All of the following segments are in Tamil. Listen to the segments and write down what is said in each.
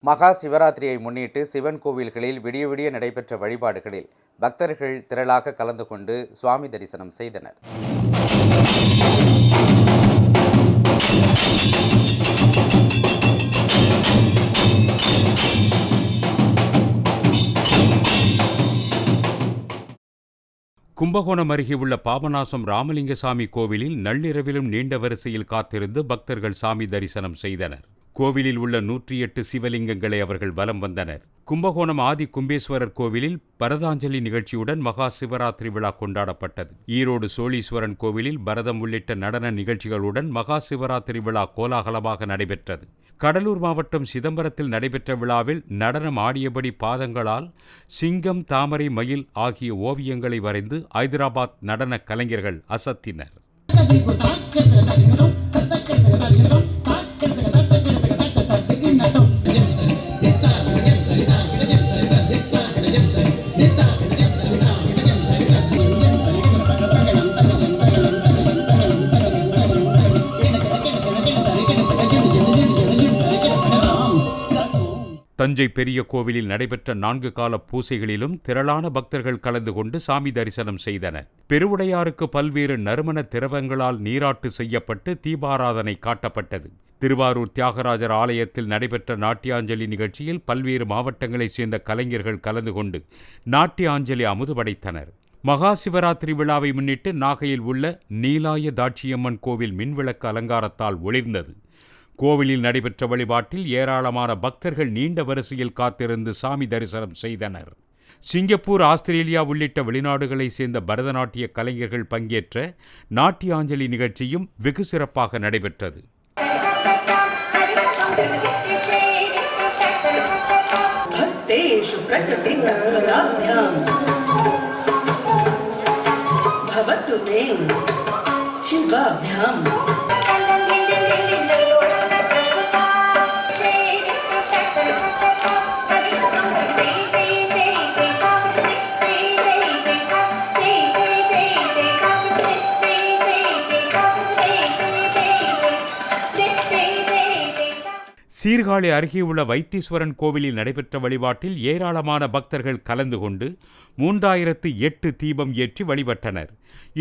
மகா சிவராத்திரியை முன்னிட்டு சிவன் கோவில்களில் விடிய விடிய நடைபெற்ற வழிபாடுகளில் பக்தர்கள் திரளாக கலந்து கொண்டு சுவாமி தரிசனம் செய்தனர். கும்பகோணம் அருகே உள்ள பாபநாசம் ராமலிங்கசாமி கோவிலில் நள்ளிரவிலும் நீண்ட வரிசையில் காத்திருந்து பக்தர்கள் சாமி தரிசனம் செய்தனர். கோவிலில் உள்ள 108 சிவலிங்கங்களை அவர்கள் வலம் வந்தனர். கும்பகோணம் ஆதி கும்பேஸ்வரர் கோவிலில் பரதாஞ்சலி நிகழ்ச்சியுடன் மகா சிவராத்திரி விழா கொண்டாடப்பட்டது. ஈரோடு சோழீஸ்வரன் கோவிலில் பரதம் உள்ளிட்ட நடன நிகழ்ச்சிகளுடன் மகா சிவராத்திரி விழா கோலாகலமாக நடைபெற்றது. கடலூர் மாவட்டம் சிதம்பரத்தில் நடைபெற்ற விழாவில் நடனம் ஆடியபடி பாதங்களால் சிங்கம், தாமரை, மயில் ஆகிய ஓவியங்களை வரைந்து ஐதராபாத் நடன கலைஞர்கள் அசத்தினர். தஞ்சை பெரிய கோவிலில் நடைபெற்ற 4 கால பூசைகளிலும் திரளான பக்தர்கள் கலந்து கொண்டு சாமி தரிசனம் செய்தனர். பெருவுடையாருக்கு பல்வேறு நறுமண திரவங்களால் நீராட்டு செய்யப்பட்டு தீபாராதனை காட்டப்பட்டது. திருவாரூர் தியாகராஜர் ஆலயத்தில் நடைபெற்ற நாட்டியாஞ்சலி நிகழ்ச்சியில் பல்வேறு மாவட்டங்களைச் சேர்ந்த கலைஞர்கள் கலந்து கொண்டு நாட்டியாஞ்சலி அமுது படைத்தனர். மகா சிவராத்திரி விழாவை முன்னிட்டு நாகையில் உள்ள நீலாய தாட்சியம்மன் கோவில் மின்விளக்கு அலங்காரத்தால் ஒளிர்ந்தது. கோவிலில் நடைபெற்ற வழிபாட்டில் ஏராளமான பக்தர்கள் நீண்ட வரிசையில் காத்திருந்து சாமி தரிசனம் செய்தனர். சிங்கப்பூர், ஆஸ்திரேலியா உள்ளிட்ட வெளிநாடுகளைச் சேர்ந்த பரதநாட்டிய கலைஞர்கள் பங்கேற்ற நாட்டியாஞ்சலி நிகழ்ச்சியும் வெகு சிறப்பாக நடைபெற்றது. சீர்காழி அருகே உள்ள வைத்தீஸ்வரன் கோவிலில் நடைபெற்ற வழிபாட்டில் ஏராளமான பக்தர்கள் கலந்து கொண்டு 3008 தீபம் ஏற்றி வழிபட்டனர்.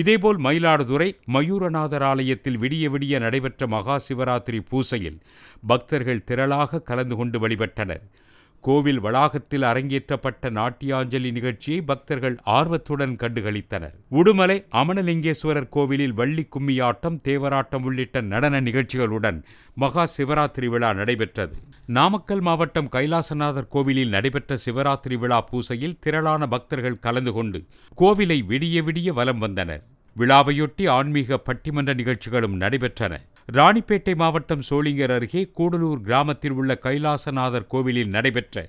இதேபோல் மயிலாடுதுறை மயூரநாதர் ஆலயத்தில் விடிய விடிய நடைபெற்ற மகா சிவராத்திரி பூசையில் பக்தர்கள் திரளாக கலந்து கொண்டு வழிபட்டனர். கோவில் வளாகத்தில் அரங்கேற்றப்பட்ட நாட்டியாஞ்சலி நிகழ்ச்சியை பக்தர்கள் ஆர்வத்துடன் கண்டுகளித்தனர். உடுமலை அமனலிங்கேஸ்வரர் கோவிலில் வள்ளி கும்மியாட்டம், தேவராட்டம் உள்ளிட்ட நடன நிகழ்ச்சிகளுடன் மகா சிவராத்திரி விழா நடைபெற்றது. நாமக்கல் மாவட்டம் கைலாசநாதர் கோவிலில் நடைபெற்ற சிவராத்திரி விழா பூசையில் திரளான பக்தர்கள் கலந்து கொண்டு கோவிலை விடிய விடிய வலம் வந்தனர். விழாவையொட்டி ஆன்மீக பட்டிமன்ற நிகழ்ச்சிகளும் நடைபெற்றன. ராணிப்பேட்டை மாவட்டம் சோளிங்கர் அருகே கூடலூர் கிராமத்தில் உள்ள கைலாசநாதர் கோவிலில் நடைபெற்ற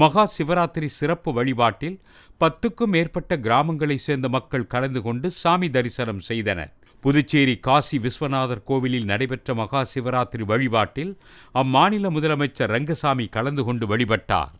மகா சிவராத்திரி சிறப்பு வழிபாட்டில் 10க்கும் மேற்பட்ட கிராமங்களைச் சேர்ந்த மக்கள் கலந்து கொண்டு சாமி தரிசனம் செய்தனர். புதுச்சேரி காசி விஸ்வநாதர் கோவிலில் நடைபெற்ற மகா சிவராத்திரி வழிபாட்டில் அம்மாநில முதலமைச்சர் ரங்கசாமி கலந்து கொண்டு வழிபட்டார்.